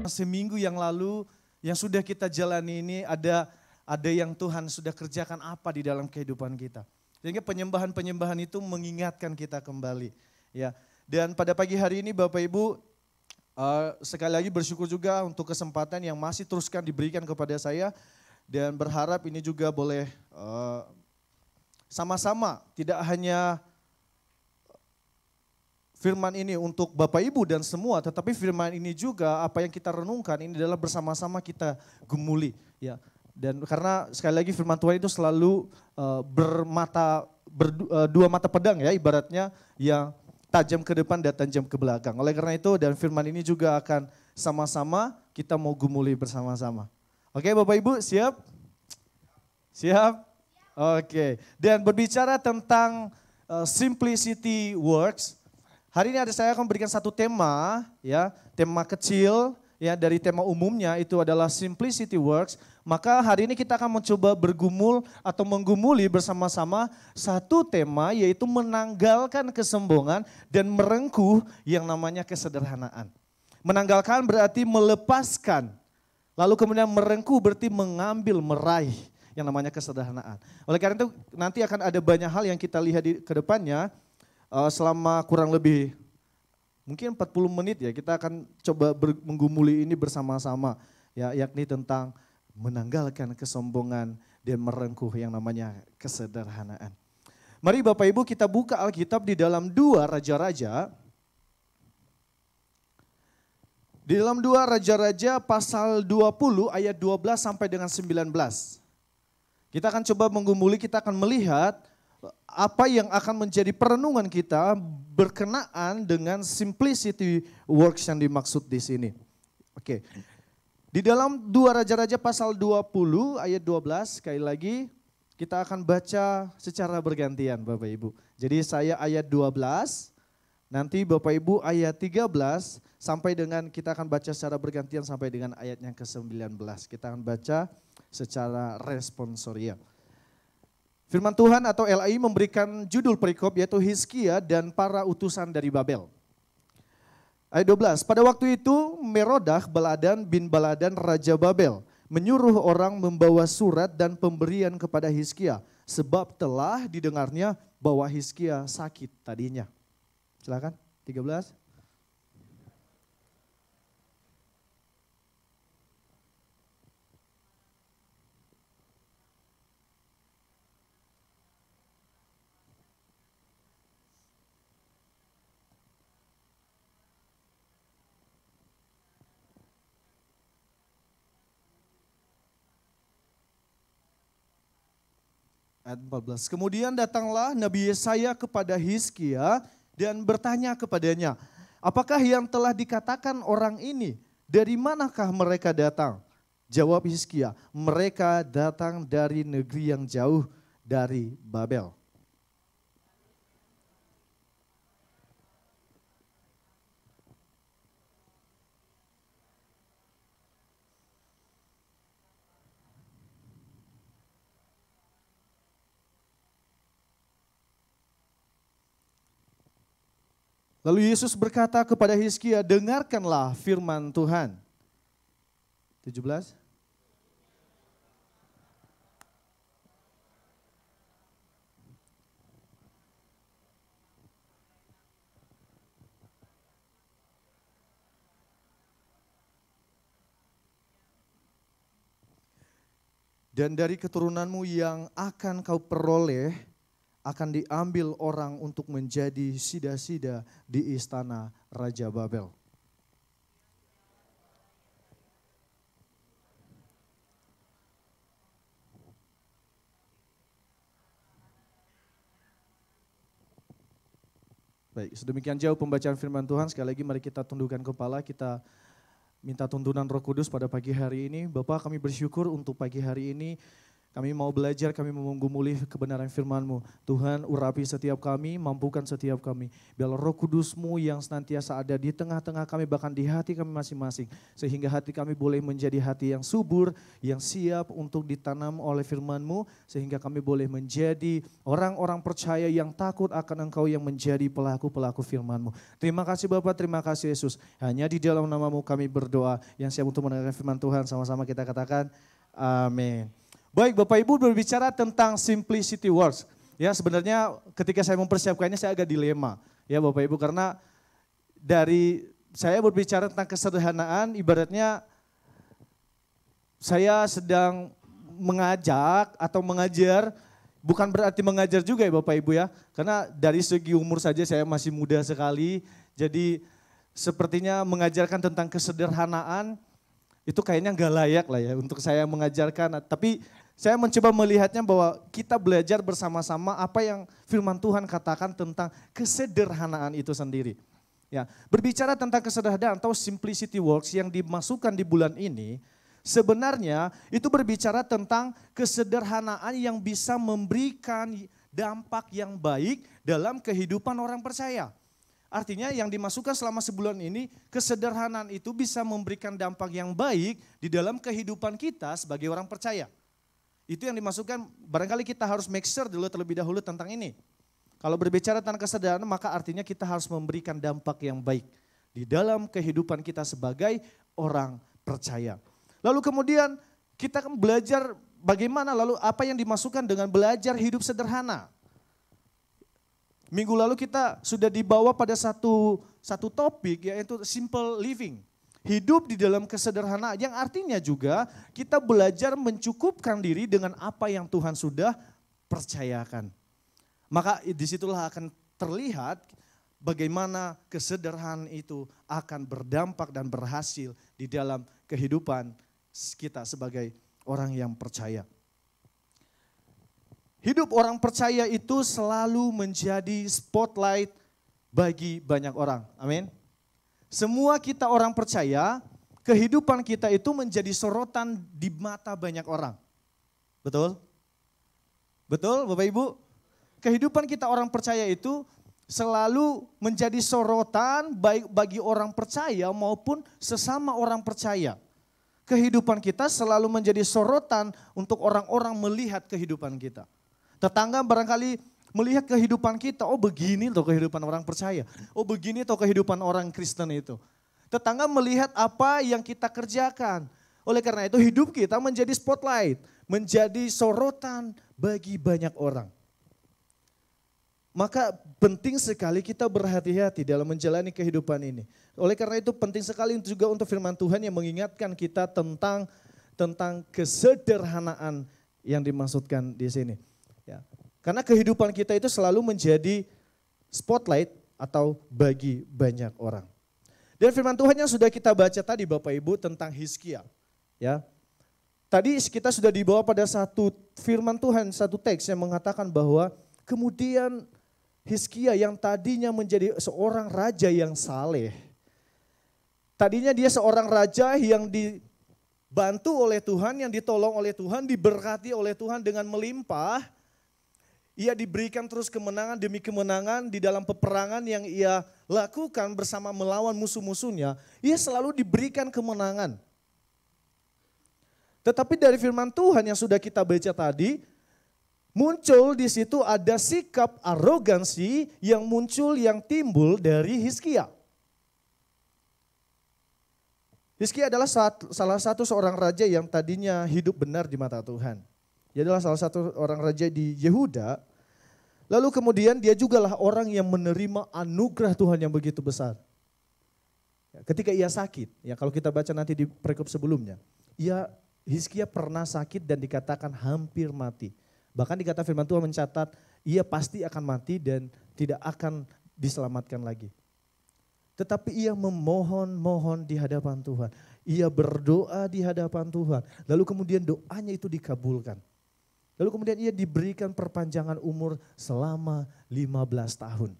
seminggu yang lalu, yang sudah kita jalani ini ada yang Tuhan sudah kerjakan apa di dalam kehidupan kita. Sehingga penyembahan-penyembahan itu mengingatkan kita kembali. Ya. Dan pada pagi hari ini Bapak Ibu, sekali lagi bersyukur juga untuk kesempatan yang masih teruskan diberikan kepada saya. Dan berharap ini juga boleh sama-sama, tidak hanya firman ini untuk Bapak Ibu dan semua, tetapi firman ini juga apa yang kita renungkan ini adalah bersama-sama kita gumuli. Ya. Dan karena sekali lagi firman Tuhan itu selalu dua mata pedang ya, ibaratnya yang tajam ke depan dan tajam ke belakang. Oleh karena itu dan firman ini juga akan sama-sama kita mau gumuli bersama-sama. Oke Bapak Ibu siap? Siap? Oke. Dan berbicara tentang simplicity works. Hari ini saya akan memberikan satu tema, ya, tema kecil, ya, dari tema umumnya itu adalah simplicity works. Maka hari ini kita akan mencoba bergumul atau menggumuli bersama-sama satu tema, yaitu menanggalkan kesombongan dan merengkuh yang namanya kesederhanaan. Menanggalkan berarti melepaskan, lalu kemudian merengkuh berarti mengambil, meraih yang namanya kesederhanaan. Oleh karena itu nanti akan ada banyak hal yang kita lihat ke depannya. Selama kurang lebih mungkin 40 menit ya kita akan coba menggumuli ini bersama-sama ya, yakni tentang menanggalkan kesombongan dan merengkuh yang namanya kesederhanaan. Mari Bapak Ibu kita buka Alkitab di dalam 2 Raja-Raja. Di dalam 2 Raja-Raja pasal 20 ayat 12 sampai dengan 19. Kita akan coba menggumuli, kita akan melihat apa yang akan menjadi perenungan kita berkenaan dengan simplicity works yang dimaksud di sini. Oke. Di dalam 2 Raja-Raja pasal 20 ayat 12 sekali lagi kita akan baca secara bergantian Bapak Ibu. Jadi saya ayat 12, nanti Bapak Ibu ayat 13 sampai dengan kita akan baca secara bergantian sampai dengan ayat yang ke-19. Kita akan baca secara responsoria. Firman Tuhan atau LAI memberikan judul perikop yaitu Hizkia dan para utusan dari Babel. Ayat 12, pada waktu itu Merodak Baladan bin Baladan Raja Babel menyuruh orang membawa surat dan pemberian kepada Hizkia sebab telah didengarnya bahwa Hizkia sakit tadinya. Silakan 13. Ayat 14. Kemudian datanglah Nabi Yesaya kepada Hizkia dan bertanya kepadanya, apakah yang telah dikatakan orang ini? Dari manakah mereka datang? Jawab Hizkia, mereka datang dari negeri yang jauh dari Babel. Lalu Yesus berkata kepada Hizkia, dengarkanlah firman Tuhan. 17. Dan dari keturunanmu yang akan kau peroleh, akan diambil orang untuk menjadi sida-sida di istana Raja Babel. Baik, sedemikian jauh pembacaan firman Tuhan. Sekali lagi mari kita tundukkan kepala, kita minta tuntunan Roh Kudus pada pagi hari ini. Bapak, kami bersyukur untuk pagi hari ini Kami mau belajar, kami mau menggumuli kebenaran firman-Mu. Tuhan, urapi setiap kami, mampukan setiap kami. Biar Roh Kudus-Mu yang senantiasa ada di tengah-tengah kami, bahkan di hati kami masing-masing. Sehingga hati kami boleh menjadi hati yang subur, yang siap untuk ditanam oleh firman-Mu. Sehingga kami boleh menjadi orang-orang percaya yang takut akan Engkau, yang menjadi pelaku-pelaku firman-Mu. Terima kasih Bapak, terima kasih Yesus. Hanya di dalam nama-Mu kami berdoa. Yang siap untuk mendengarkan firman Tuhan, sama-sama kita katakan amin. Baik Bapak Ibu, berbicara tentang simplicity words. Ya sebenarnya ketika saya mempersiapkannya saya agak dilema. Ya Bapak Ibu, karena dari saya berbicara tentang kesederhanaan, ibaratnya saya sedang mengajak atau mengajar, bukan berarti mengajar juga ya Bapak Ibu ya. Karena dari segi umur saja saya masih muda sekali, jadi sepertinya mengajarkan tentang kesederhanaan itu kayaknya nggak layak lah ya untuk saya mengajarkan. Tapi saya mencoba melihatnya bahwa kita belajar bersama-sama apa yang firman Tuhan katakan tentang kesederhanaan itu sendiri. Ya, berbicara tentang kesederhanaan atau simplicity works yang dimasukkan di bulan ini, sebenarnya itu berbicara tentang kesederhanaan yang bisa memberikan dampak yang baik dalam kehidupan orang percaya. Artinya yang dimasukkan selama sebulan ini, kesederhanaan itu bisa memberikan dampak yang baik di dalam kehidupan kita sebagai orang percaya. Itu yang dimasukkan, barangkali kita harus make sure dulu terlebih dahulu tentang ini. Kalau berbicara tentang kesederhanaan, maka artinya kita harus memberikan dampak yang baik di dalam kehidupan kita sebagai orang percaya. Lalu kemudian kita akan belajar bagaimana, lalu apa yang dimasukkan dengan belajar hidup sederhana. Minggu lalu kita sudah dibawa pada satu topik, yaitu simple living. Hidup di dalam kesederhanaan, yang artinya juga kita belajar mencukupkan diri dengan apa yang Tuhan sudah percayakan. Maka disitulah akan terlihat bagaimana kesederhanaan itu akan berdampak dan berhasil di dalam kehidupan kita sebagai orang yang percaya. Hidup orang percaya itu selalu menjadi spotlight bagi banyak orang. Amin. Semua kita orang percaya, kehidupan kita itu menjadi sorotan di mata banyak orang. Betul? Betul Bapak Ibu? Kehidupan kita orang percaya itu selalu menjadi sorotan baik bagi orang percaya maupun sesama orang percaya. Kehidupan kita selalu menjadi sorotan untuk orang-orang melihat kehidupan kita. Tetangga barangkali melihat kehidupan kita, oh begini tuh kehidupan orang percaya. Oh begini tuh kehidupan orang Kristen itu. Tetangga melihat apa yang kita kerjakan. Oleh karena itu hidup kita menjadi spotlight, menjadi sorotan bagi banyak orang. Maka penting sekali kita berhati-hati dalam menjalani kehidupan ini. Oleh karena itu penting sekali juga untuk firman Tuhan yang mengingatkan kita tentang kesederhanaan yang dimaksudkan di sini. Ya. Karena kehidupan kita itu selalu menjadi spotlight atau bagi banyak orang. Dan firman Tuhan yang sudah kita baca tadi Bapak Ibu tentang Hizkia. Ya. Tadi kita sudah dibawa pada satu firman Tuhan, satu teks yang mengatakan bahwa kemudian Hizkia yang tadinya menjadi seorang raja yang saleh. Tadinya dia seorang raja yang dibantu oleh Tuhan, yang ditolong oleh Tuhan, diberkati oleh Tuhan dengan melimpah. Ia diberikan terus kemenangan demi kemenangan di dalam peperangan yang ia lakukan bersama melawan musuh-musuhnya. Ia selalu diberikan kemenangan. Tetapi dari firman Tuhan yang sudah kita baca tadi, muncul di situ ada sikap arogansi yang muncul, yang timbul dari Hizkia. Hizkia adalah salah satu seorang raja yang tadinya hidup benar di mata Tuhan. Dia adalah salah satu orang raja di Yehuda. Lalu kemudian dia jugalah orang yang menerima anugerah Tuhan yang begitu besar. Ketika ia sakit, ya kalau kita baca nanti di perikop sebelumnya, Hizkia pernah sakit dan dikatakan hampir mati. Bahkan dikata firman Tuhan mencatat, ia pasti akan mati dan tidak akan diselamatkan lagi. Tetapi ia memohon-mohon di hadapan Tuhan. Ia berdoa di hadapan Tuhan. Lalu kemudian doanya itu dikabulkan. Lalu kemudian ia diberikan perpanjangan umur selama 15 tahun.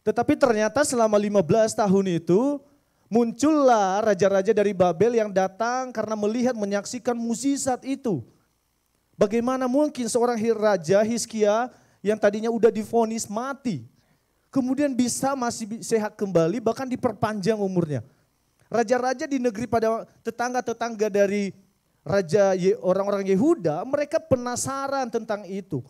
Tetapi ternyata selama 15 tahun itu muncullah raja-raja dari Babel yang datang karena melihat menyaksikan mukjizat itu. Bagaimana mungkin seorang raja Hizkia yang tadinya udah divonis mati, kemudian bisa masih sehat kembali, bahkan diperpanjang umurnya. Raja-raja di negeri pada tetangga-tetangga dari orang-orang Yehuda, mereka penasaran tentang itu.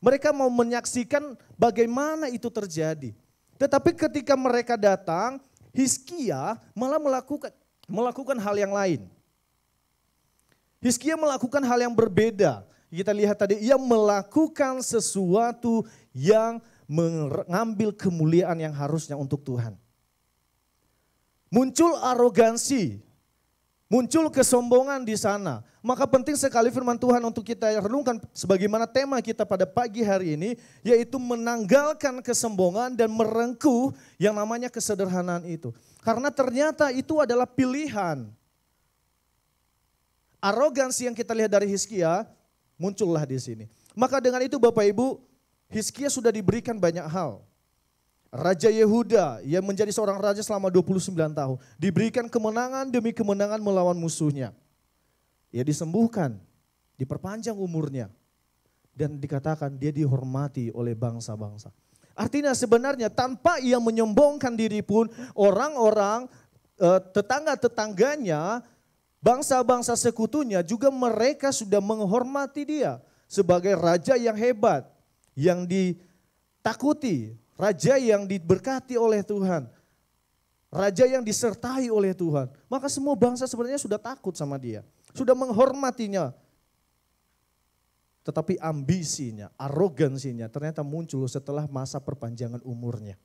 Mereka mau menyaksikan bagaimana itu terjadi. Tetapi ketika mereka datang, Hizkia malah melakukan hal yang lain. Hizkia melakukan hal yang berbeda. Kita lihat tadi, ia melakukan sesuatu yang mengambil kemuliaan yang harusnya untuk Tuhan. Muncul arogansi, muncul kesombongan di sana. Maka penting sekali firman Tuhan untuk kita renungkan sebagaimana tema kita pada pagi hari ini, yaitu menanggalkan kesombongan dan merengkuh yang namanya kesederhanaan itu. Karena ternyata itu adalah pilihan. Arogansi yang kita lihat dari Hizkia muncullah di sini. Maka dengan itu Bapak Ibu, Hizkia sudah diberikan banyak hal. Raja Yehuda yang menjadi seorang raja selama 29 tahun. Diberikan kemenangan demi kemenangan melawan musuhnya. Ia disembuhkan, diperpanjang umurnya. Dan dikatakan dia dihormati oleh bangsa-bangsa. Artinya sebenarnya tanpa ia menyombongkan diri pun orang-orang tetangga-tetangganya, bangsa-bangsa sekutunya juga mereka sudah menghormati dia sebagai raja yang hebat, yang ditakuti, raja yang diberkati oleh Tuhan, raja yang disertai oleh Tuhan. Maka semua bangsa sebenarnya sudah takut sama dia, sudah menghormatinya. Tetapi ambisinya, arogansinya ternyata muncul setelah masa perpanjangan umurnya.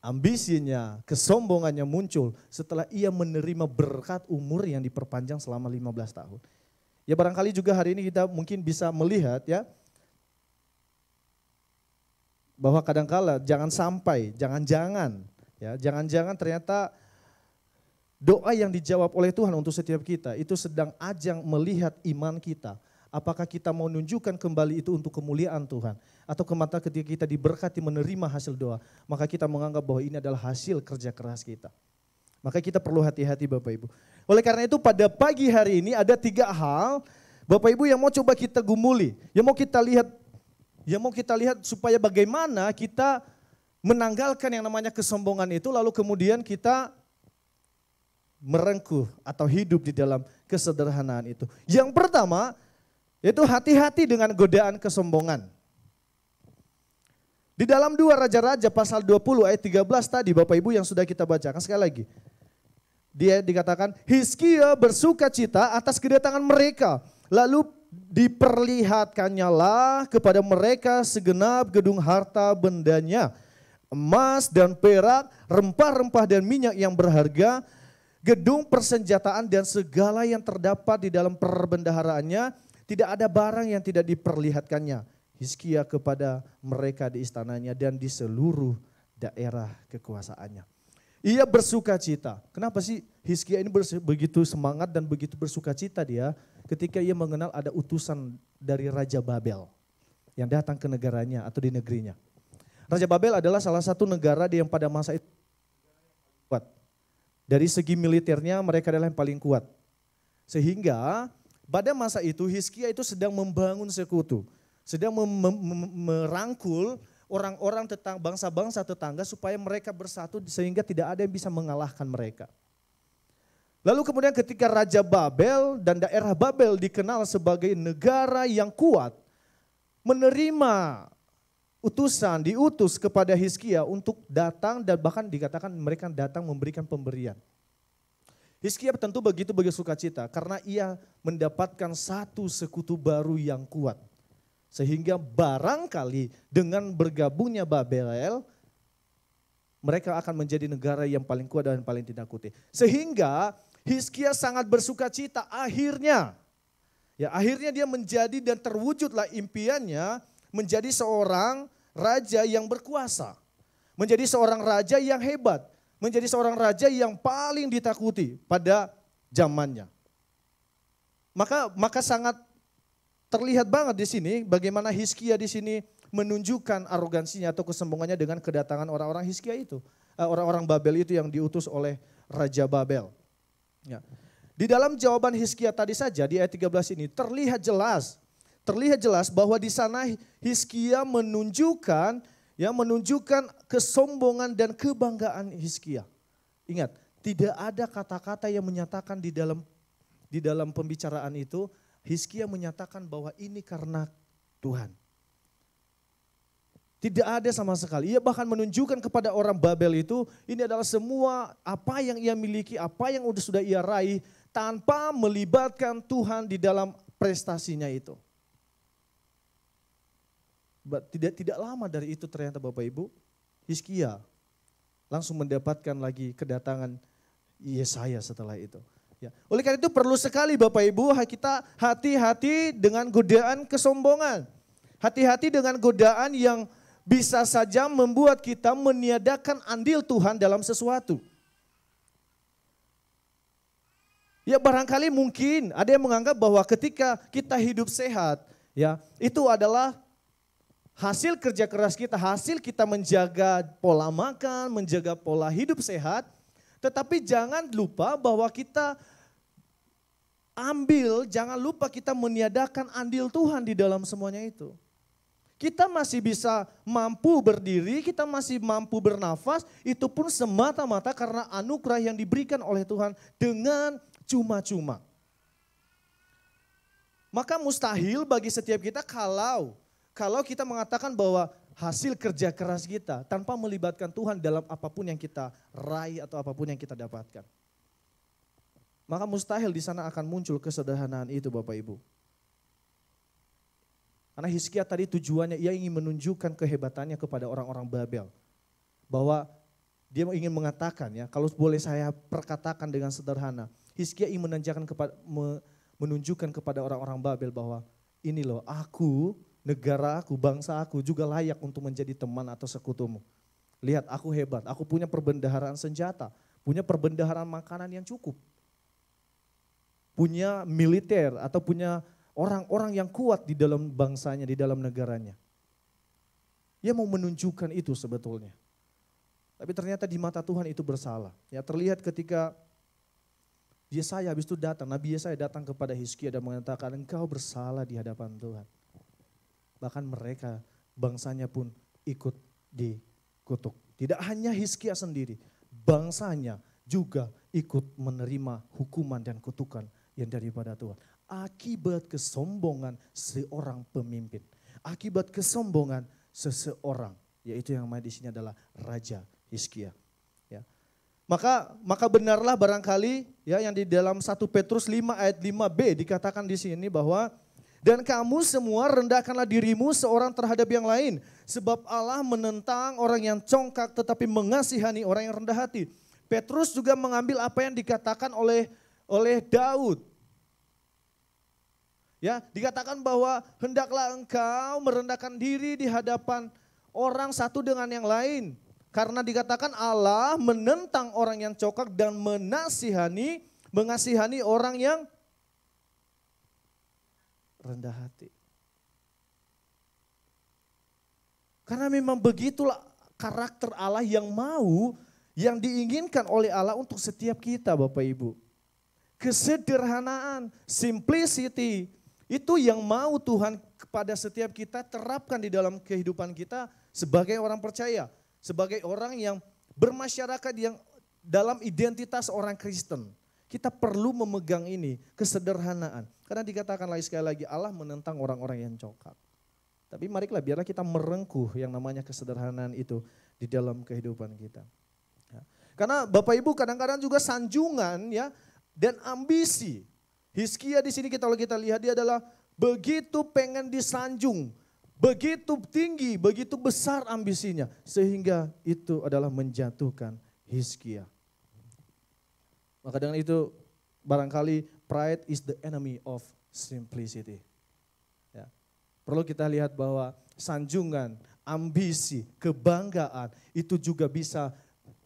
Ambisinya, kesombongannya muncul setelah ia menerima berkat umur yang diperpanjang selama 15 tahun. Ya barangkali juga hari ini kita mungkin bisa melihat ya, bahwa kadangkala jangan sampai, jangan-jangan ternyata doa yang dijawab oleh Tuhan untuk setiap kita itu sedang ajang melihat iman kita. Apakah kita mau menunjukkan kembali itu untuk kemuliaan Tuhan. Atau kemata ketika kita diberkati menerima hasil doa. Maka kita menganggap bahwa ini adalah hasil kerja keras kita. Maka kita perlu hati-hati Bapak Ibu. Oleh karena itu pada pagi hari ini ada 3 hal Bapak Ibu yang mau coba kita gumuli. Yang mau kita lihat supaya bagaimana kita menanggalkan yang namanya kesombongan itu. Lalu kemudian kita merengkuh atau hidup di dalam kesederhanaan itu. Yang pertama, yaitu hati-hati dengan godaan kesombongan. Di dalam 2 Raja-Raja pasal 20 ayat 13 tadi Bapak Ibu yang sudah kita bacakan sekali lagi. Dia dikatakan Hizkia bersuka cita atas kedatangan mereka. Lalu diperlihatkannya lah kepada mereka segenap gedung harta bendanya. Emas dan perak, rempah-rempah dan minyak yang berharga. Gedung persenjataan dan segala yang terdapat di dalam perbendaharaannya. Tidak ada barang yang tidak diperlihatkannya Hizkia kepada mereka di istananya dan di seluruh daerah kekuasaannya. Ia bersuka cita. Kenapa sih Hizkia ini begitu semangat dan begitu bersuka cita dia ketika ia mengenal ada utusan dari Raja Babel yang datang ke negaranya atau di negerinya. Raja Babel adalah salah satu negara yang pada masa itu kuat. Dari segi militernya mereka adalah yang paling kuat. Sehingga pada masa itu Hizkia itu sedang membangun sekutu, sedang merangkul orang-orang bangsa-bangsa tetangga supaya mereka bersatu sehingga tidak ada yang bisa mengalahkan mereka. Lalu kemudian ketika Raja Babel dan daerah Babel dikenal sebagai negara yang kuat, menerima diutus kepada Hizkia untuk datang dan bahkan dikatakan mereka datang memberikan pemberian. Hizkia tentu begitu sukacita karena ia mendapatkan satu sekutu baru yang kuat. Sehingga barangkali dengan bergabungnya Babel, mereka akan menjadi negara yang paling kuat dan paling ditakuti. Sehingga Hizkia sangat bersukacita akhirnya dia menjadi dan terwujudlah impiannya menjadi seorang raja yang berkuasa. Menjadi seorang raja yang hebat. Menjadi seorang raja yang paling ditakuti pada zamannya. Maka sangat terlihat banget di sini bagaimana Hizkia di sini menunjukkan arogansinya atau kesombongannya dengan kedatangan orang-orang Hizkia itu. Orang-orang Babel itu yang diutus oleh Raja Babel. Ya. Di dalam jawaban Hizkia tadi saja di ayat 13 ini terlihat jelas bahwa di sana Hizkia menunjukkan kesombongan dan kebanggaan Hizkia. Ingat, tidak ada kata-kata yang menyatakan di dalam pembicaraan itu Hizkia menyatakan bahwa ini karena Tuhan. Tidak ada sama sekali. Ia bahkan menunjukkan kepada orang Babel itu ini adalah semua apa yang ia miliki, apa yang sudah ia raih tanpa melibatkan Tuhan di dalam prestasinya itu. Tidak lama dari itu ternyata Bapak Ibu, Hizkia langsung mendapatkan lagi kedatangan Yesaya setelah itu. Ya. Oleh karena itu perlu sekali Bapak Ibu kita hati-hati dengan godaan kesombongan. Hati-hati dengan godaan yang bisa saja membuat kita meniadakan andil Tuhan dalam sesuatu. Ya barangkali mungkin ada yang menganggap bahwa ketika kita hidup sehat, ya itu adalah hasil kerja keras kita, hasil kita menjaga pola makan, menjaga pola hidup sehat. Tetapi jangan lupa bahwa jangan lupa kita meniadakan andil Tuhan di dalam semuanya itu. Kita masih bisa mampu berdiri, kita masih mampu bernafas, itu pun semata-mata karena anugerah yang diberikan oleh Tuhan dengan cuma-cuma. Maka mustahil bagi setiap kita kalau kita mengatakan bahwa hasil kerja keras kita tanpa melibatkan Tuhan dalam apapun yang kita raih atau apapun yang kita dapatkan. Maka mustahil di sana akan muncul kesederhanaan itu Bapak Ibu. Karena Hizkia tadi tujuannya ia ingin menunjukkan kehebatannya kepada orang-orang Babel. Bahwa dia ingin mengatakan ya, kalau boleh saya perkatakan dengan sederhana. Hizkia ingin menunjukkan kepada orang-orang Babel bahwa ini loh aku, negara aku, bangsa aku juga layak untuk menjadi teman atau sekutumu. Lihat aku hebat, aku punya perbendaharaan senjata, punya perbendaharaan makanan yang cukup. Punya militer atau punya orang-orang yang kuat di dalam bangsanya, di dalam negaranya. Dia mau menunjukkan itu sebetulnya. Tapi ternyata di mata Tuhan itu bersalah. Ya terlihat ketika Yesaya habis itu datang, Nabi Yesaya datang kepada Hizkia dan mengatakan engkau bersalah di hadapan Tuhan. Bahkan mereka bangsanya pun ikut dikutuk. Tidak hanya Hizkia sendiri, bangsanya juga ikut menerima hukuman dan kutukan yang daripada Tuhan. Akibat kesombongan seorang pemimpin. Akibat kesombongan seseorang. Yaitu yang di sini adalah Raja Hizkia. Ya. Maka benarlah barangkali ya yang di dalam 1 Petrus 5 ayat 5b dikatakan di sini bahwa dan kamu semua rendahkanlah dirimu seorang terhadap yang lain. Sebab Allah menentang orang yang congkak tetapi mengasihani orang yang rendah hati. Petrus juga mengambil apa yang dikatakan oleh Daud. Ya, dikatakan bahwa hendaklah engkau merendahkan diri di hadapan orang satu dengan yang lain. Karena dikatakan Allah menentang orang yang congkak dan mengasihani orang yang rendah hati. Karena memang begitulah karakter Allah yang diinginkan oleh Allah untuk setiap kita Bapak Ibu. Kesederhanaan, simplicity, itu yang mau Tuhan kepada setiap kita terapkan di dalam kehidupan kita sebagai orang percaya. Sebagai orang yang bermasyarakat yang dalam identitas orang Kristen. Kita perlu memegang ini, kesederhanaan. Karena dikatakan lagi sekali lagi Allah menentang orang-orang yang congkak. Tapi marilah biarlah kita merengkuh yang namanya kesederhanaan itu di dalam kehidupan kita. Ya. Karena Bapak Ibu kadang-kadang juga sanjungan ya dan ambisi. Hizkia di sini kalau kita lihat dia adalah begitu pengen disanjung, begitu tinggi, begitu besar ambisinya. Sehingga itu adalah menjatuhkan Hizkia. Maka dengan itu barangkali pride is the enemy of simplicity. Ya. Perlu kita lihat bahwa sanjungan, ambisi, kebanggaan itu juga bisa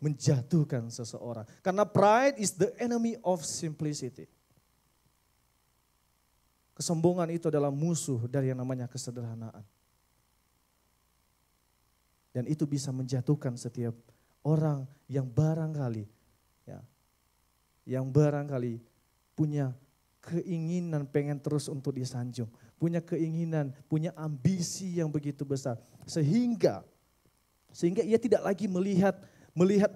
menjatuhkan seseorang. Karena pride is the enemy of simplicity. Kesombongan itu adalah musuh dari yang namanya kesederhanaan. Dan itu bisa menjatuhkan setiap orang yang barangkali punya keinginan pengen terus untuk disanjung. Punya keinginan, punya ambisi yang begitu besar. Sehingga ia tidak lagi melihat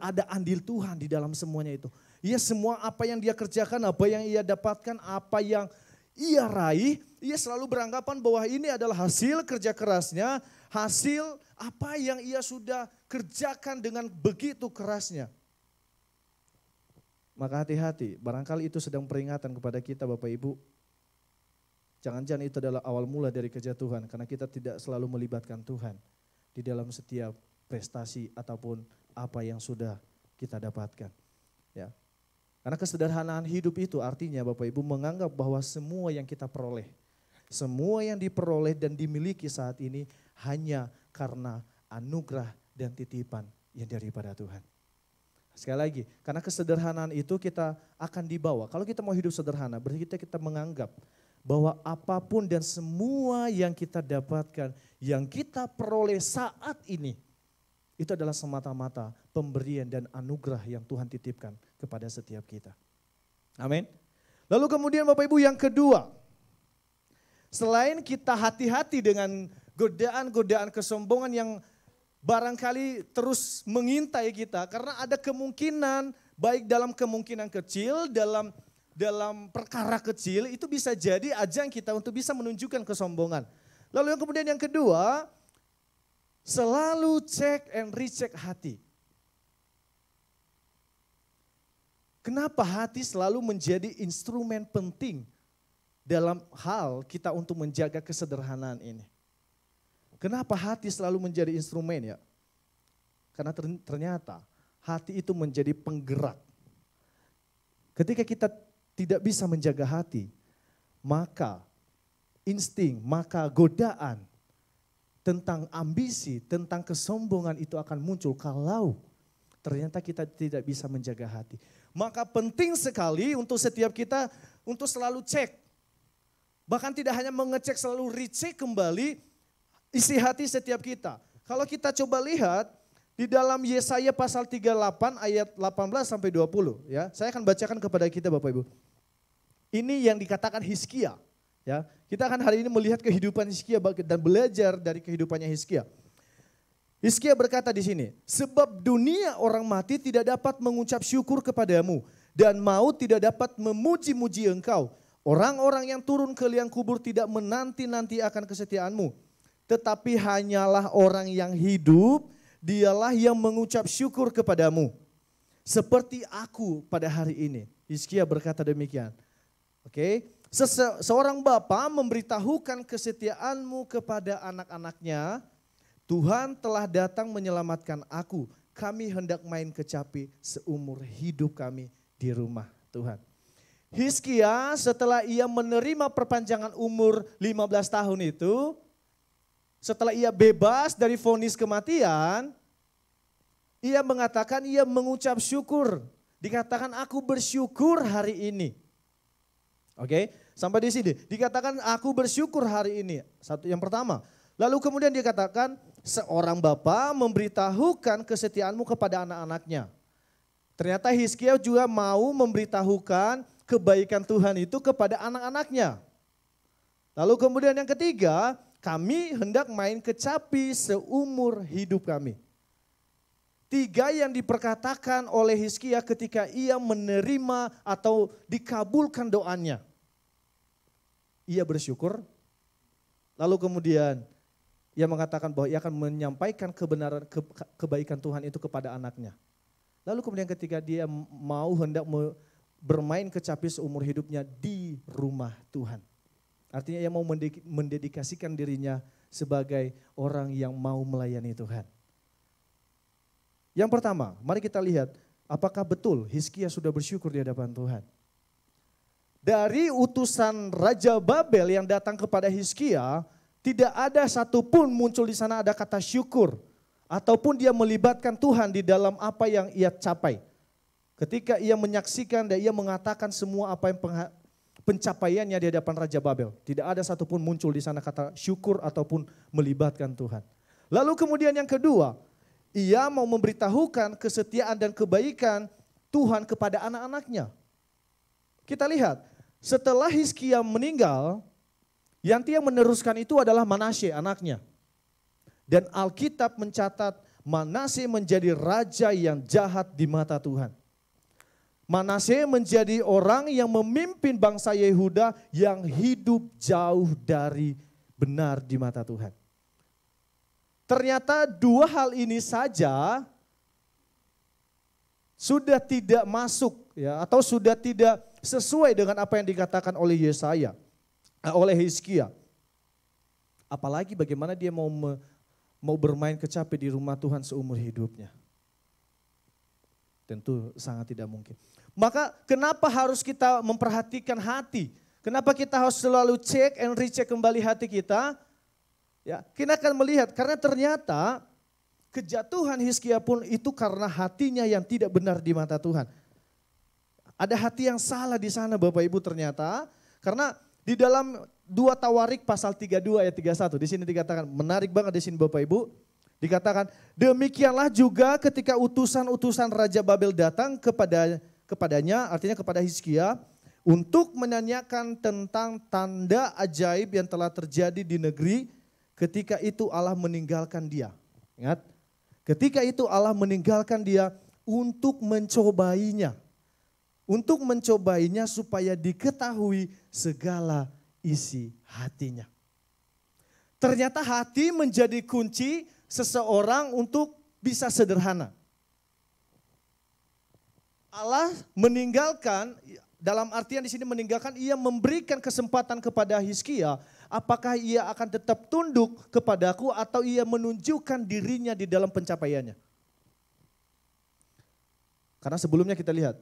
ada andil Tuhan di dalam semuanya itu. Ia semua apa yang dia kerjakan, apa yang ia dapatkan, apa yang ia raih, ia selalu beranggapan bahwa ini adalah hasil kerja kerasnya, hasil apa yang ia sudah kerjakan dengan begitu kerasnya. Maka hati-hati, barangkali itu sedang peringatan kepada kita Bapak Ibu. Jangan-jangan itu adalah awal mula dari kejatuhan, karena kita tidak selalu melibatkan Tuhan di dalam setiap prestasi ataupun apa yang sudah kita dapatkan. Ya. Karena kesederhanaan hidup itu artinya Bapak Ibu menganggap bahwa semua yang kita peroleh, semua yang diperoleh dan dimiliki saat ini hanya karena anugerah dan titipan yang daripada Tuhan. Sekali lagi, karena kesederhanaan itu kita akan dibawa. Kalau kita mau hidup sederhana, berarti kita menganggap bahwa apapun dan semua yang kita dapatkan, yang kita peroleh saat ini, itu adalah semata-mata pemberian dan anugerah yang Tuhan titipkan kepada setiap kita. Amin. Lalu kemudian Bapak Ibu yang kedua, selain kita hati-hati dengan godaan-godaan kesombongan yang barangkali terus mengintai kita, karena ada kemungkinan, baik dalam kemungkinan kecil, dalam perkara kecil, itu bisa jadi ajang kita untuk bisa menunjukkan kesombongan. Lalu yang kemudian yang kedua, selalu cek and recheck hati. Kenapa hati selalu menjadi instrumen penting dalam hal kita untuk menjaga kesederhanaan ini? Kenapa hati selalu menjadi instrumen ya? Karena ternyata hati itu menjadi penggerak. Ketika kita tidak bisa menjaga hati, maka insting, maka godaan tentang ambisi, tentang kesombongan itu akan muncul kalau ternyata kita tidak bisa menjaga hati. Maka penting sekali untuk setiap kita untuk selalu cek. Bahkan tidak hanya mengecek, selalu recheck kembali isi hati setiap kita. Kalau kita coba lihat di dalam Yesaya pasal 38 ayat 18 sampai 20 ya. Saya akan bacakan kepada kita Bapak Ibu. Ini yang dikatakan Hizkia ya. Kita akan hari ini melihat kehidupan Hizkia dan belajar dari kehidupannya Hizkia. Hizkia berkata di sini, sebab dunia orang mati tidak dapat mengucap syukur kepadamu dan maut tidak dapat memuji-muji engkau. Orang-orang yang turun ke liang kubur tidak menanti-nanti akan kesetiaanmu. Tetapi hanyalah orang yang hidup, dialah yang mengucap syukur kepadamu. Seperti aku pada hari ini. Hizkia berkata demikian. Oke, seorang bapa memberitahukan kesetiaanmu kepada anak-anaknya. Tuhan telah datang menyelamatkan aku. Kami hendak main kecapi seumur hidup kami di rumah Tuhan. Hizkia setelah ia menerima perpanjangan umur 15 tahun itu, setelah ia bebas dari vonis kematian, ia mengatakan ia mengucap syukur. Dikatakan aku bersyukur hari ini. Oke, sampai di sini. Dikatakan aku bersyukur hari ini. Satu yang pertama. Lalu kemudian dikatakan seorang bapa memberitahukan kesetiaanmu kepada anak-anaknya. Ternyata Hizkia juga mau memberitahukan kebaikan Tuhan itu kepada anak-anaknya. Lalu kemudian yang ketiga, kami hendak main kecapi seumur hidup kami. Tiga yang diperkatakan oleh Hizkia ketika ia menerima atau dikabulkan doanya. Ia bersyukur, lalu kemudian ia mengatakan bahwa ia akan menyampaikan kebenaran, kebaikan Tuhan itu kepada anaknya. Lalu kemudian ketika dia mau hendak bermain kecapi seumur hidupnya di rumah Tuhan. Artinya ia mau mendedikasikan dirinya sebagai orang yang mau melayani Tuhan. Yang pertama, mari kita lihat apakah betul Hizkia sudah bersyukur di hadapan Tuhan. Dari utusan Raja Babel yang datang kepada Hizkia, tidak ada satupun muncul di sana ada kata syukur. Ataupun dia melibatkan Tuhan di dalam apa yang ia capai. Ketika ia menyaksikan dan ia mengatakan semua apa yang pencapaiannya di hadapan Raja Babel. Tidak ada satupun muncul di sana kata syukur ataupun melibatkan Tuhan. Lalu kemudian yang kedua, ia mau memberitahukan kesetiaan dan kebaikan Tuhan kepada anak-anaknya. Kita lihat, setelah Hizkia meninggal, yang meneruskan itu adalah Manasye anaknya. Dan Alkitab mencatat Manasye menjadi raja yang jahat di mata Tuhan. Manasye menjadi orang yang memimpin bangsa Yehuda yang hidup jauh dari benar di mata Tuhan. Ternyata dua hal ini saja sudah tidak masuk ya, atau sudah tidak sesuai dengan apa yang dikatakan oleh Yesaya, oleh Hizkia. Apalagi bagaimana dia mau bermain kecapi di rumah Tuhan seumur hidupnya. Tentu sangat tidak mungkin. Maka kenapa harus kita memperhatikan hati? Kenapa kita harus selalu cek and recheck kembali hati kita? Ya, kita akan melihat karena ternyata kejatuhan Hizkia pun itu karena hatinya yang tidak benar di mata Tuhan. Ada hati yang salah di sana Bapak Ibu ternyata. Karena di dalam 2 Tawarik pasal 32 ayat 31 di sini dikatakan, menarik banget di sini Bapak Ibu. Dikatakan, demikianlah juga ketika utusan-utusan Raja Babel datang kepadanya, artinya kepada Hizkia, untuk menanyakan tentang tanda ajaib yang telah terjadi di negeri, ketika itu Allah meninggalkan dia. Ingat, ketika itu Allah meninggalkan dia untuk mencobainya. Untuk mencobainya supaya diketahui segala isi hatinya. Ternyata hati menjadi kunci seseorang untuk bisa sederhana. Allah meninggalkan, dalam artian di sini meninggalkan, ia memberikan kesempatan kepada Hizkia, apakah ia akan tetap tunduk kepadaku atau ia menunjukkan dirinya di dalam pencapaiannya. Karena sebelumnya kita lihat,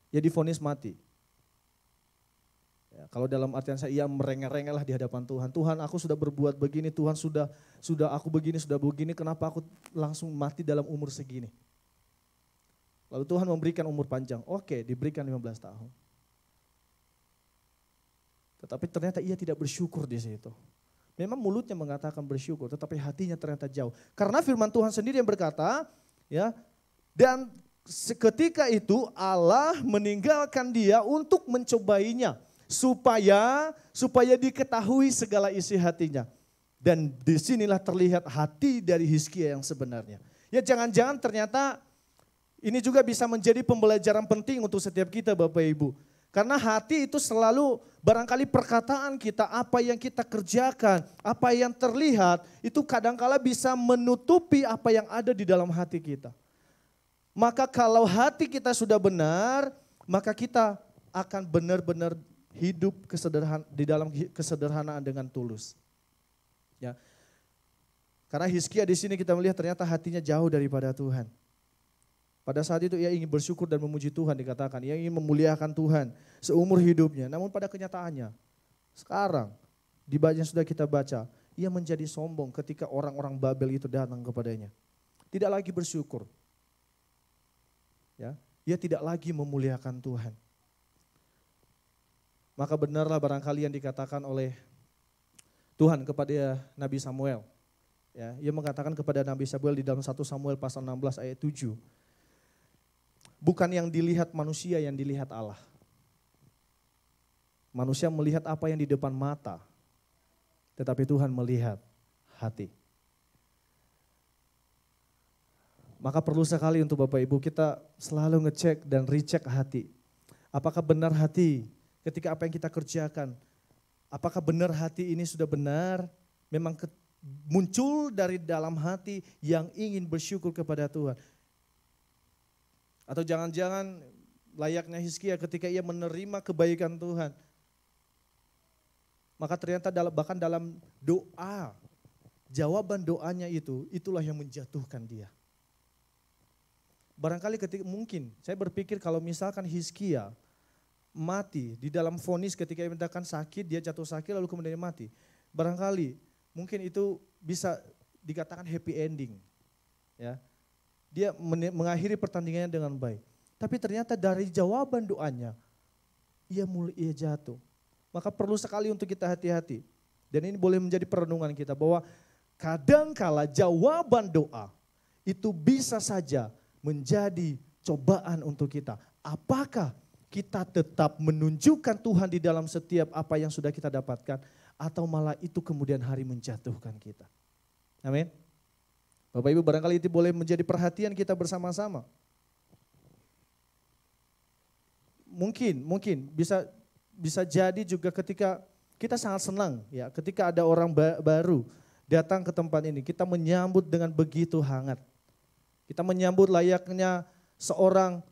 ia divonis mati. Ya, kalau dalam artian ia merengek-rengek lah di hadapan Tuhan. Tuhan, aku sudah berbuat begini, Tuhan sudah aku begini, sudah begini, kenapa aku langsung mati dalam umur segini? Lalu Tuhan memberikan umur panjang. Oke, diberikan 15 tahun. Tetapi ternyata ia tidak bersyukur di situ. Memang mulutnya mengatakan bersyukur, tetapi hatinya ternyata jauh. Karena firman Tuhan sendiri yang berkata, ya, dan ketika itu Allah meninggalkan dia untuk mencobainya supaya diketahui segala isi hatinya. Dan disinilah terlihat hati dari Hizkia yang sebenarnya. Ya jangan-jangan ternyata ini juga bisa menjadi pembelajaran penting untuk setiap kita Bapak Ibu. Karena hati itu selalu barangkali perkataan kita, apa yang kita kerjakan, apa yang terlihat, itu kadangkala bisa menutupi apa yang ada di dalam hati kita. Maka kalau hati kita sudah benar, maka kita akan benar-benar hidup di dalam kesederhanaan dengan tulus. Ya. Karena Hizkia di sini kita melihat ternyata hatinya jauh daripada Tuhan. Pada saat itu ia ingin bersyukur dan memuji Tuhan dikatakan. Ia ingin memuliakan Tuhan seumur hidupnya. Namun pada kenyataannya sekarang di bacaan sudah kita baca. Ia menjadi sombong ketika orang-orang Babel itu datang kepadanya. Tidak lagi bersyukur. Ya, ia tidak lagi memuliakan Tuhan. Maka benarlah barangkali yang dikatakan oleh Tuhan kepada Nabi Samuel. Ya, ia mengatakan kepada Nabi Samuel di dalam 1 Samuel pasal 16 ayat 7. Bukan yang dilihat manusia yang dilihat Allah. Manusia melihat apa yang di depan mata. Tetapi Tuhan melihat hati. Maka perlu sekali untuk Bapak Ibu kita selalu ngecek dan recheck hati. Apakah benar hati ketika apa yang kita kerjakan. Apakah benar hati ini sudah benar. Memang muncul dari dalam hati yang ingin bersyukur kepada Tuhan. Atau jangan-jangan layaknya Hizkia ketika ia menerima kebaikan Tuhan. Maka ternyata bahkan dalam doa, jawaban doanya itulah yang menjatuhkan dia. Barangkali ketika mungkin saya berpikir kalau misalkan Hizkia mati di dalam vonis ketika ia mendapatkan sakit, dia jatuh sakit lalu kemudian mati. Barangkali mungkin itu bisa dikatakan happy ending. Ya. Dia mengakhiri pertandingannya dengan baik. Tapi ternyata dari jawaban doanya ia jatuh. Maka perlu sekali untuk kita hati-hati. Dan ini boleh menjadi perenungan kita bahwa kadangkala jawaban doa itu bisa saja menjadi cobaan untuk kita. Apakah kita tetap menunjukkan Tuhan di dalam setiap apa yang sudah kita dapatkan, atau malah itu kemudian hari menjatuhkan kita. Amin. Bapak Ibu, barangkali itu boleh menjadi perhatian kita bersama-sama. Mungkin bisa jadi juga ketika kita sangat senang ya, ketika ada orang baru datang ke tempat ini, kita menyambut dengan begitu hangat. Kita menyambut layaknya seorang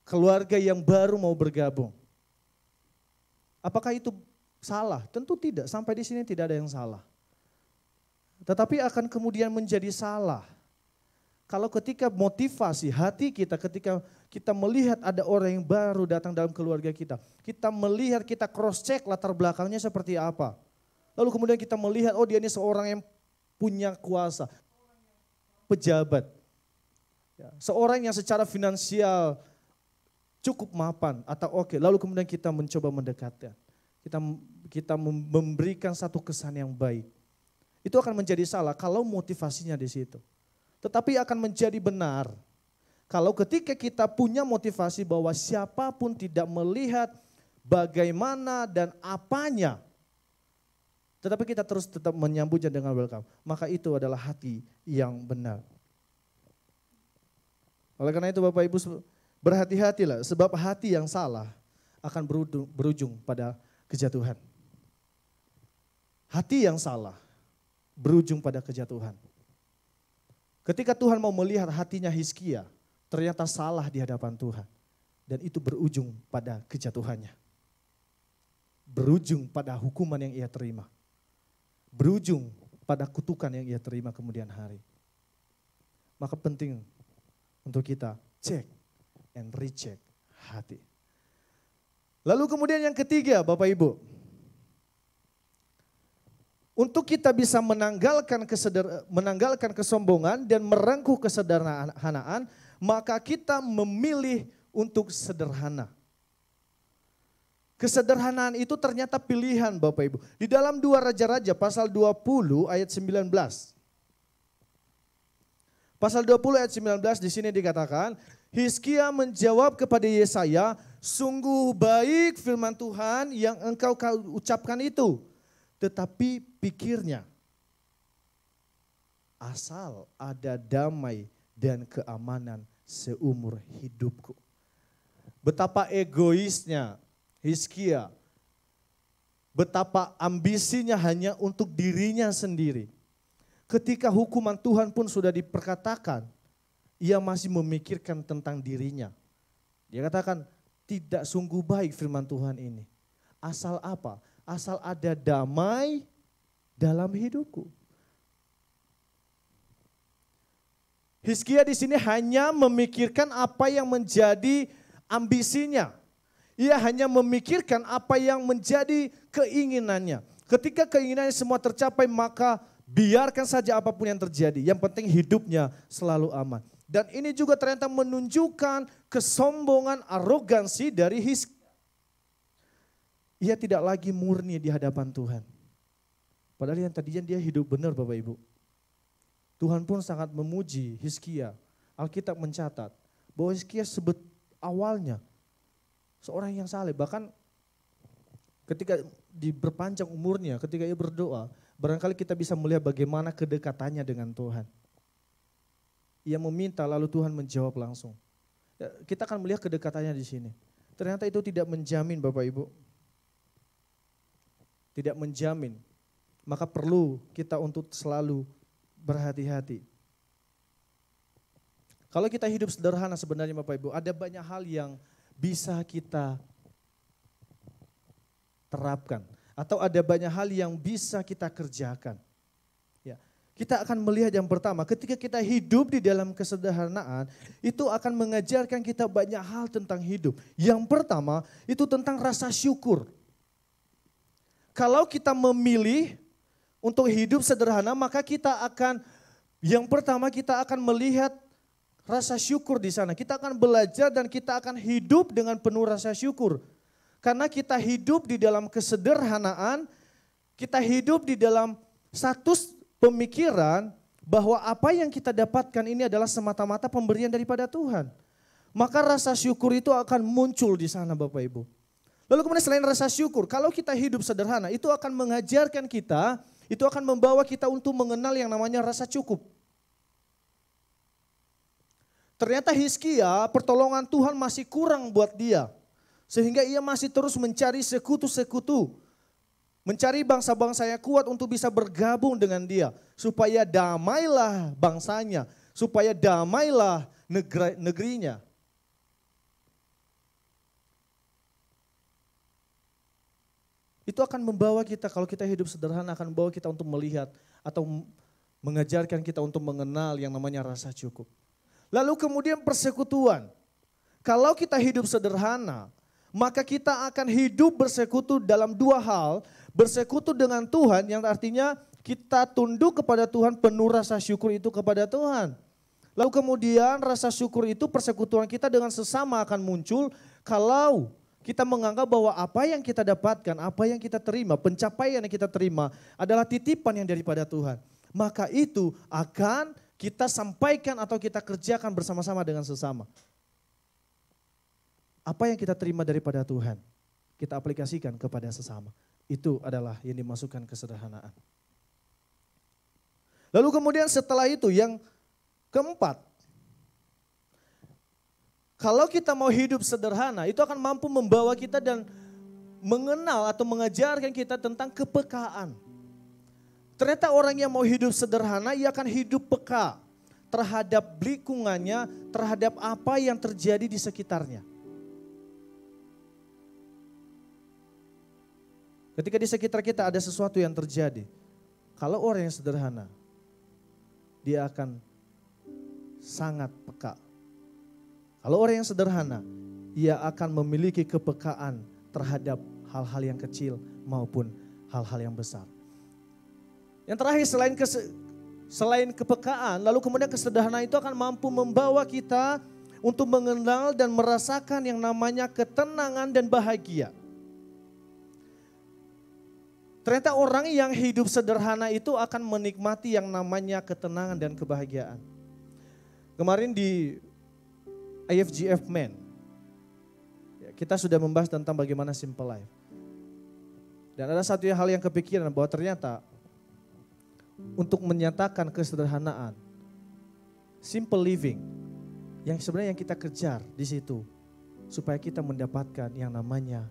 keluarga yang baru mau bergabung. Apakah itu salah? Tentu tidak, sampai di sini tidak ada yang salah. Tetapi akan kemudian menjadi salah kalau ketika motivasi hati kita, ketika kita melihat ada orang yang baru datang dalam keluarga kita, kita melihat, kita cross check latar belakangnya seperti apa. Lalu kemudian kita melihat, oh dia ini seorang yang punya kuasa, pejabat, ya, seorang yang secara finansial cukup mapan atau oke. Lalu kemudian kita mencoba mendekatkan. Kita memberikan satu kesan yang baik. Itu akan menjadi salah kalau motivasinya di situ. Tetapi akan menjadi benar kalau ketika kita punya motivasi bahwa siapapun tidak melihat bagaimana dan apanya, tetapi kita tetap menyambutnya dengan welcome, maka itu adalah hati yang benar. Oleh karena itu Bapak Ibu, berhati-hatilah, sebab hati yang salah akan berujung pada kejatuhan. Hati yang salah berujung pada kejatuhan. Ketika Tuhan mau melihat hatinya Hizkia, ternyata salah di hadapan Tuhan. Dan itu berujung pada kejatuhannya. Berujung pada hukuman yang ia terima. Berujung pada kutukan yang ia terima kemudian hari. Maka penting untuk kita cek and recheck hati. Lalu kemudian yang ketiga Bapak Ibu, untuk kita bisa menanggalkan kesombongan dan merengkuh kesederhanaan, maka kita memilih untuk sederhana. Kesederhanaan itu ternyata pilihan Bapak Ibu. Di dalam 2 Raja-Raja pasal 20 ayat 19. Pasal 20 ayat 19 di sini dikatakan, Hizkia menjawab kepada Yesaya, sungguh baik firman Tuhan yang engkau ucapkan itu. Tetapi pikirnya, asal ada damai dan keamanan seumur hidupku. Betapa egoisnya Hizkia, betapa ambisinya hanya untuk dirinya sendiri. Ketika hukuman Tuhan pun sudah diperkatakan, ia masih memikirkan tentang dirinya. Dia katakan, tidak sungguh baik firman Tuhan ini. Asal apa? Asal ada damai dalam hidupku. Hizkia di sini hanya memikirkan apa yang menjadi ambisinya. Ia hanya memikirkan apa yang menjadi keinginannya. Ketika keinginannya semua tercapai, maka biarkan saja apapun yang terjadi. Yang penting hidupnya selalu aman. Dan ini juga ternyata menunjukkan kesombongan, arogansi dari Hizkia. Ia tidak lagi murni di hadapan Tuhan. Padahal yang tadinya dia hidup benar Bapak Ibu. Tuhan pun sangat memuji Hizkia. Alkitab mencatat bahwa Hizkia awalnya seorang yang saleh. Bahkan ketika diperpanjang umurnya, ketika ia berdoa, barangkali kita bisa melihat bagaimana kedekatannya dengan Tuhan. Ia meminta lalu Tuhan menjawab langsung. Kita akan melihat kedekatannya di sini. Ternyata itu tidak menjamin Bapak Ibu. Tidak menjamin. Maka perlu kita untuk selalu berhati-hati. Kalau kita hidup sederhana sebenarnya Bapak Ibu, ada banyak hal yang bisa kita terapkan. Atau ada banyak hal yang bisa kita kerjakan. Ya, kita akan melihat yang pertama, ketika kita hidup di dalam kesederhanaan, itu akan mengajarkan kita banyak hal tentang hidup. Yang pertama, itu tentang rasa syukur. Kalau kita memilih untuk hidup sederhana, maka kita akan, yang pertama kita akan melihat rasa syukur di sana. Kita akan belajar dan kita akan hidup dengan penuh rasa syukur. Karena kita hidup di dalam kesederhanaan, kita hidup di dalam satu pemikiran bahwa apa yang kita dapatkan ini adalah semata-mata pemberian daripada Tuhan. maka rasa syukur itu akan muncul di sana Bapak Ibu. Lalu kemudian selain rasa syukur, kalau kita hidup sederhana, itu akan mengajarkan kita, itu akan membawa kita untuk mengenal yang namanya rasa cukup. Ternyata Hizkia, pertolongan Tuhan masih kurang buat dia. Sehingga ia masih terus mencari sekutu-sekutu. Mencari bangsa-bangsa yang kuat untuk bisa bergabung dengan dia. Supaya damailah bangsanya, supaya damailah negerinya. Itu akan membawa kita, kalau kita hidup sederhana, akan membawa kita untuk melihat atau mengajarkan kita untuk mengenal yang namanya rasa cukup. Lalu kemudian persekutuan. Kalau kita hidup sederhana, maka kita akan hidup bersekutu dalam dua hal. Bersekutu dengan Tuhan yang artinya kita tunduk kepada Tuhan, penuh rasa syukur itu kepada Tuhan. Lalu kemudian rasa syukur itu persekutuan kita dengan sesama akan muncul kalau kita menganggap bahwa apa yang kita dapatkan, apa yang kita terima, pencapaian yang kita terima adalah titipan yang daripada Tuhan. Maka itu akan kita sampaikan atau kita kerjakan bersama-sama dengan sesama. Apa yang kita terima daripada Tuhan, kita aplikasikan kepada sesama. Itu adalah yang dimasukkan kesederhanaan. Lalu kemudian setelah itu yang keempat, kalau kita mau hidup sederhana, itu akan mampu membawa kita dan mengenal atau mengajarkan kita tentang kepekaan. Ternyata orang yang mau hidup sederhana, ia akan hidup peka terhadap lingkungannya, terhadap apa yang terjadi di sekitarnya. Ketika di sekitar kita ada sesuatu yang terjadi, kalau orang yang sederhana, dia akan sangat peka. Kalau orang yang sederhana, ia akan memiliki kepekaan terhadap hal-hal yang kecil maupun hal-hal yang besar. Yang terakhir selain kepekaan, lalu kemudian kesederhanaan itu akan mampu membawa kita untuk mengenal dan merasakan yang namanya ketenangan dan bahagia. Ternyata orang yang hidup sederhana itu akan menikmati yang namanya ketenangan dan kebahagiaan. Kemarin di IFGF Men, kita sudah membahas tentang bagaimana simple life. Dan ada satu hal yang kepikiran bahwa ternyata untuk menyatakan kesederhanaan, simple living, yang sebenarnya yang kita kejar di situ, supaya kita mendapatkan yang namanya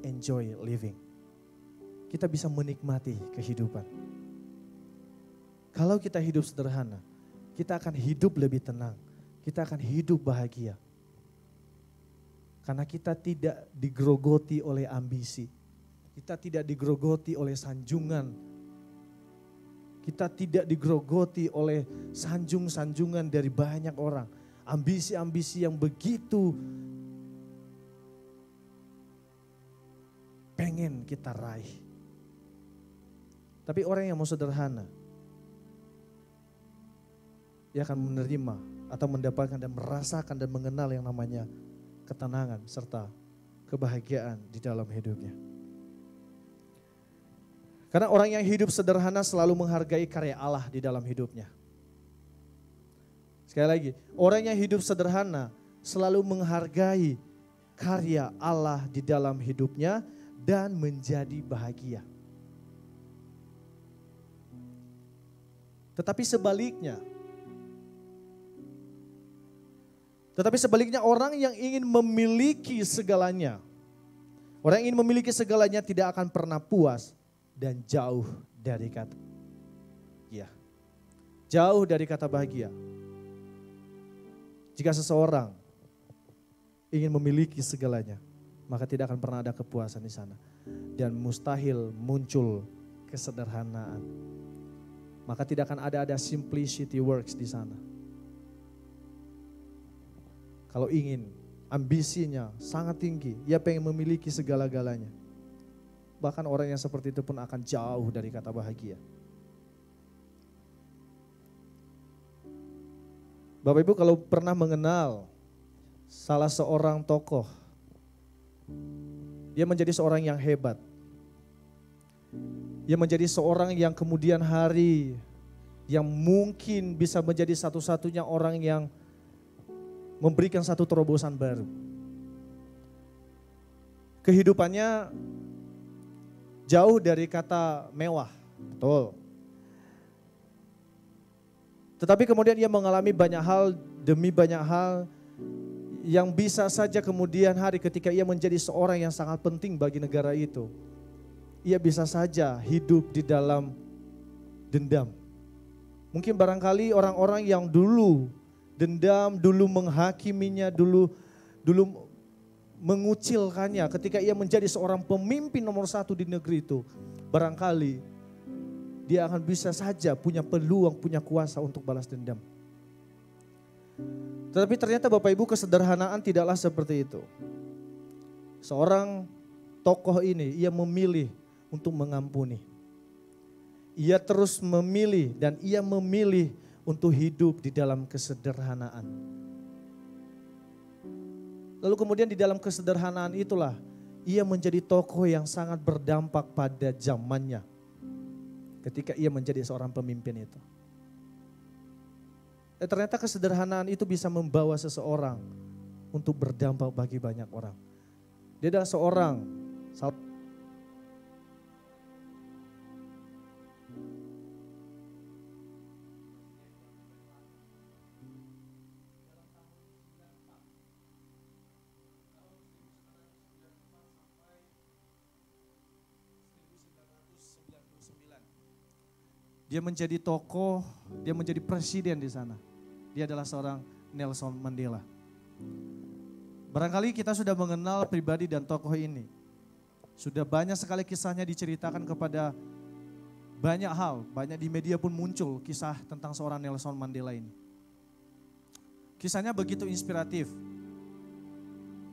enjoy living. Kita bisa menikmati kehidupan. Kalau kita hidup sederhana, kita akan hidup lebih tenang, kita akan hidup bahagia. Karena kita tidak digerogoti oleh ambisi, kita tidak digerogoti oleh sanjungan, kita tidak digerogoti oleh sanjung-sanjungan dari banyak orang. Ambisi-ambisi yang begitu pengen kita raih. Tapi orang yang mau sederhana, dia akan menerima atau mendapatkan dan merasakan dan mengenal yang namanya ketenangan serta kebahagiaan di dalam hidupnya. Karena orang yang hidup sederhana selalu menghargai karya Allah di dalam hidupnya. Sekali lagi, orang yang hidup sederhana selalu menghargai karya Allah di dalam hidupnya dan menjadi bahagia. Tetapi sebaliknya orang yang ingin memiliki segalanya, orang yang ingin memiliki segalanya tidak akan pernah puas dan jauh dari kata bahagia. Jauh dari kata bahagia. Jika seseorang ingin memiliki segalanya, maka tidak akan pernah ada kepuasan di sana. Dan mustahil muncul kesederhanaan. Maka tidak akan ada simplicity works di sana. Kalau ingin, ambisinya sangat tinggi, ia pengen memiliki segala-galanya. Bahkan orang yang seperti itu pun akan jauh dari kata bahagia. Bapak Ibu kalau pernah mengenal salah seorang tokoh, dia menjadi seorang yang hebat. Dia menjadi seorang yang kemudian hari yang mungkin bisa menjadi satu-satunya orang yang memberikan satu terobosan baru. Kehidupannya jauh dari kata mewah, betul. Tetapi kemudian ia mengalami banyak hal demi banyak hal yang bisa saja kemudian hari ketika ia menjadi seorang yang sangat penting bagi negara itu, ia bisa saja hidup di dalam dendam. Mungkin barangkali orang-orang yang dulu dendam, dulu menghakiminya, dulu mengucilkannya ketika ia menjadi seorang pemimpin nomor satu di negeri itu. Barangkali dia akan bisa saja punya peluang, punya kuasa untuk balas dendam. Tetapi ternyata Bapak Ibu, kesederhanaan tidaklah seperti itu. Seorang tokoh ini, ia memilih untuk mengampuni. Ia terus memilih dan ia memilih untuk hidup di dalam kesederhanaan. Lalu kemudian di dalam kesederhanaan itulah ia menjadi tokoh yang sangat berdampak pada zamannya. Ketika ia menjadi seorang pemimpin itu. Ternyata kesederhanaan itu bisa membawa seseorang untuk berdampak bagi banyak orang. Dia adalah seorang dia menjadi tokoh, dia menjadi presiden di sana. Dia adalah seorang Nelson Mandela. Barangkali kita sudah mengenal pribadi dan tokoh ini. Sudah banyak sekali kisahnya diceritakan kepada banyak hal, banyak di media pun muncul kisah tentang seorang Nelson Mandela ini. Kisahnya begitu inspiratif.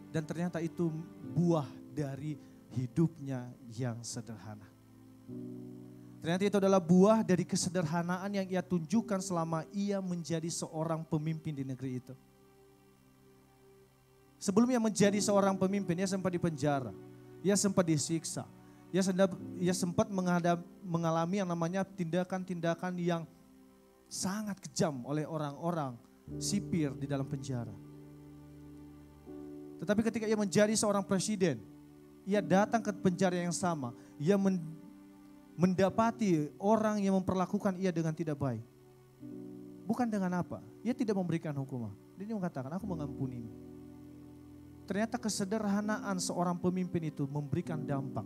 Dan ternyata itu buah dari hidupnya yang sederhana. Ternyata itu adalah buah dari kesederhanaan yang ia tunjukkan selama ia menjadi seorang pemimpin di negeri itu. Sebelum ia menjadi seorang pemimpin, ia sempat dipenjara, ia sempat disiksa, ia sempat mengalami yang namanya tindakan-tindakan yang sangat kejam oleh orang-orang sipir di dalam penjara. Tetapi ketika ia menjadi seorang presiden, ia datang ke penjara yang sama, ia mendapati orang yang memperlakukan ia dengan tidak baik. Bukan dengan apa? Ia tidak memberikan hukuman. Dia mengatakan, aku mengampuni. Ternyata kesederhanaan seorang pemimpin itu memberikan dampak.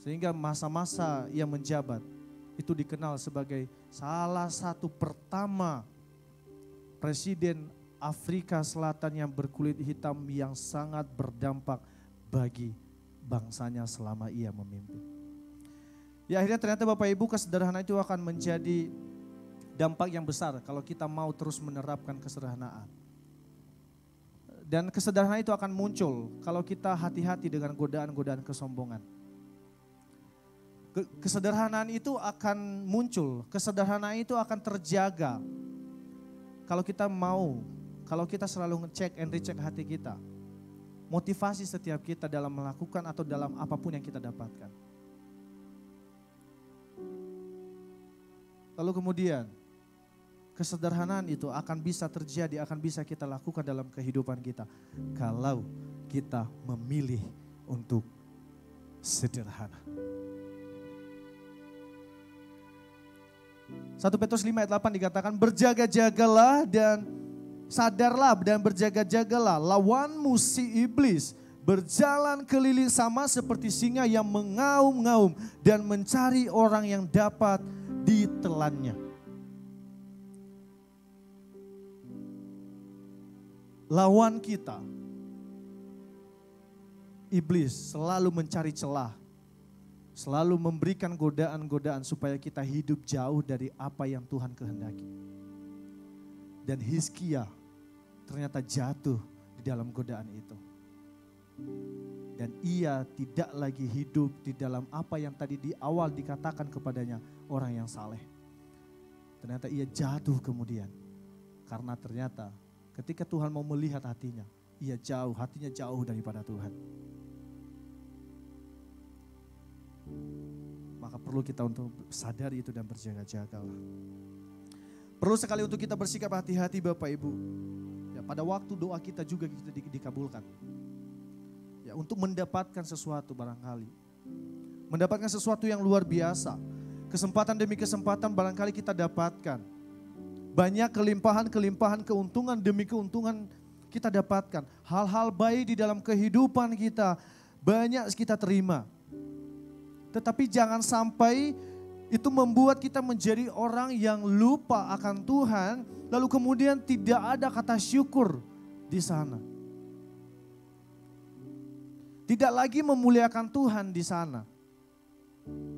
Sehingga masa-masa ia menjabat, itu dikenal sebagai salah satu pertama presiden Afrika Selatan yang berkulit hitam yang sangat berdampak bagi bangsanya selama ia memimpin. Ya akhirnya ternyata Bapak Ibu, kesederhanaan itu akan menjadi dampak yang besar kalau kita mau terus menerapkan kesederhanaan. Dan kesederhanaan itu akan muncul kalau kita hati-hati dengan godaan-godaan kesombongan. Kesederhanaan itu akan muncul, kesederhanaan itu akan terjaga. Kalau kita mau, kalau kita selalu ngecek and recheck hati kita. Motivasi setiap kita dalam melakukan atau dalam apapun yang kita dapatkan. Lalu kemudian, kesederhanaan itu akan bisa terjadi, akan bisa kita lakukan dalam kehidupan kita. Kalau kita memilih untuk sederhana. 1 Petrus 5 ayat 8 dikatakan, berjaga-jagalah dan sadarlah dan berjaga-jagalah, lawanmu si iblis berjalan keliling sama seperti singa yang mengaum-ngaum dan mencari orang yang dapat ditelannya. Lawan kita, iblis, selalu mencari celah, selalu memberikan godaan-godaan supaya kita hidup jauh dari apa yang Tuhan kehendaki. Dan Hizkia ternyata jatuh di dalam godaan itu. Dan ia tidak lagi hidup di dalam apa yang tadi di awal dikatakan kepadanya orang yang saleh. Ternyata ia jatuh kemudian. Karena ternyata ketika Tuhan mau melihat hatinya, hatinya jauh daripada Tuhan. Maka perlu kita untuk sadari itu dan berjaga-jagalah. Perlu sekali untuk kita bersikap hati-hati Bapak Ibu. Ya, pada waktu doa kita juga kita dikabulkan. Ya, untuk mendapatkan sesuatu barangkali. Mendapatkan sesuatu yang luar biasa. Kesempatan demi kesempatan barangkali kita dapatkan. Banyak kelimpahan-kelimpahan, keuntungan demi keuntungan kita dapatkan. Hal-hal baik di dalam kehidupan kita banyak kita terima. Tetapi jangan sampai itu membuat kita menjadi orang yang lupa akan Tuhan, lalu kemudian tidak ada kata syukur di sana. Tidak lagi memuliakan Tuhan di sana.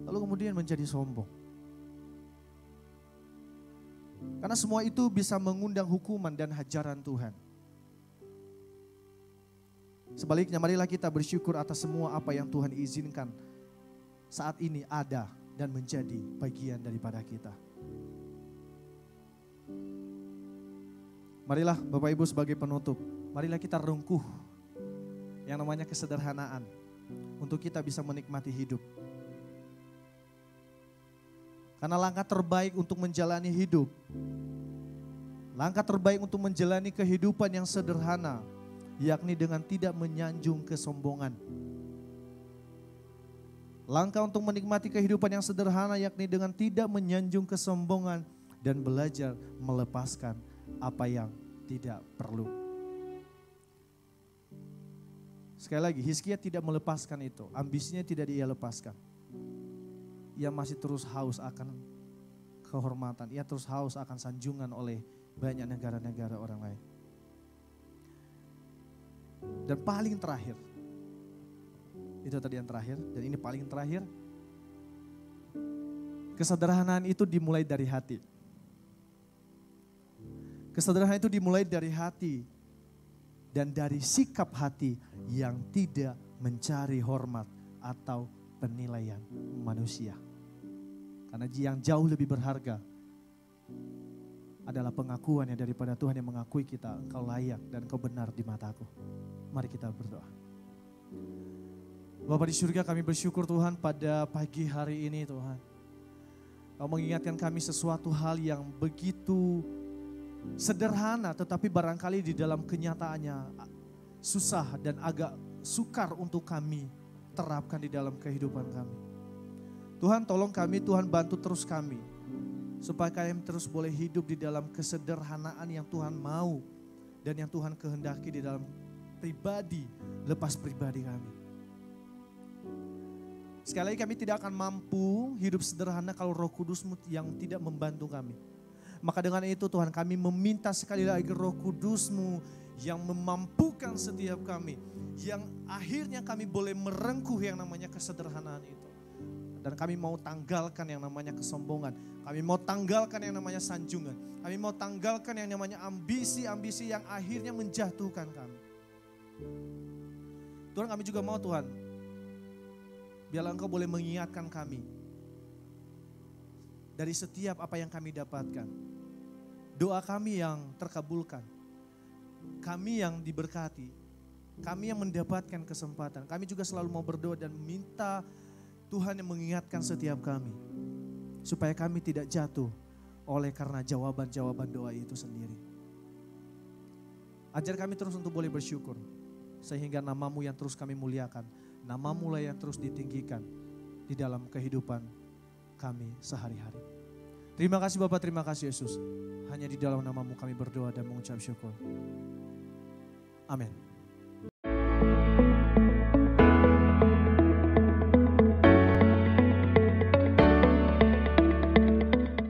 Lalu kemudian menjadi sombong. Karena semua itu bisa mengundang hukuman dan hajaran Tuhan. Sebaliknya marilah kita bersyukur atas semua apa yang Tuhan izinkan saat ini ada dan menjadi bagian daripada kita. Marilah Bapak Ibu sebagai penutup, marilah kita rungkuh yang namanya kesederhanaan untuk kita bisa menikmati hidup. Karena langkah terbaik untuk menjalani hidup, langkah terbaik untuk menjalani kehidupan yang sederhana, yakni dengan tidak menyanjung kesombongan. Langkah untuk menikmati kehidupan yang sederhana yakni dengan tidak menyanjung kesombongan dan belajar melepaskan apa yang tidak perlu. Sekali lagi, Hizkia tidak melepaskan itu, ambisinya tidak dia lepaskan. Ia masih terus haus akan kehormatan, ia terus haus akan sanjungan oleh banyak negara-negara orang lain. Dan paling terakhir, itu tadi yang terakhir, dan ini paling terakhir. Kesederhanaan itu dimulai dari hati. Kesederhanaan itu dimulai dari hati dan dari sikap hati yang tidak mencari hormat atau penilaian manusia. Karena yang jauh lebih berharga adalah pengakuannya daripada Tuhan yang mengakui kita, engkau layak dan engkau benar di mataku. Mari kita berdoa. Bapa di surga, kami bersyukur Tuhan pada pagi hari ini Tuhan. Kau mengingatkan kami sesuatu hal yang begitu sederhana tetapi barangkali di dalam kenyataannya susah dan agak sukar untuk kami terapkan di dalam kehidupan kami. Tuhan tolong kami, Tuhan bantu terus kami. Supaya kami terus boleh hidup di dalam kesederhanaan yang Tuhan mau dan yang Tuhan kehendaki di dalam pribadi, lepas pribadi kami. Sekali lagi kami tidak akan mampu hidup sederhana kalau Roh Kudus-Mu yang tidak membantu kami. Maka dengan itu Tuhan kami meminta sekali lagi Roh Kudus-Mu yang memampukan setiap kami. Yang akhirnya kami boleh merengkuh yang namanya kesederhanaan itu. Dan kami mau tanggalkan yang namanya kesombongan. Kami mau tanggalkan yang namanya sanjungan. Kami mau tanggalkan yang namanya ambisi-ambisi yang akhirnya menjatuhkan kami. Tuhan kami juga mau Tuhan, biarlah Engkau boleh mengingatkan kami dari setiap apa yang kami dapatkan. Doa kami yang terkabulkan, kami yang diberkati, kami yang mendapatkan kesempatan. Kami juga selalu mau berdoa dan minta Tuhan yang mengingatkan setiap kami. Supaya kami tidak jatuh oleh karena jawaban-jawaban doa itu sendiri. Ajar kami terus untuk boleh bersyukur. Sehingga nama-Mu yang terus kami muliakan. Nama-Mu lah yang terus ditinggikan di dalam kehidupan kami sehari-hari. Terima kasih Bapak, terima kasih Yesus. Hanya di dalam nama-Mu kami berdoa dan mengucap syukur. Amin.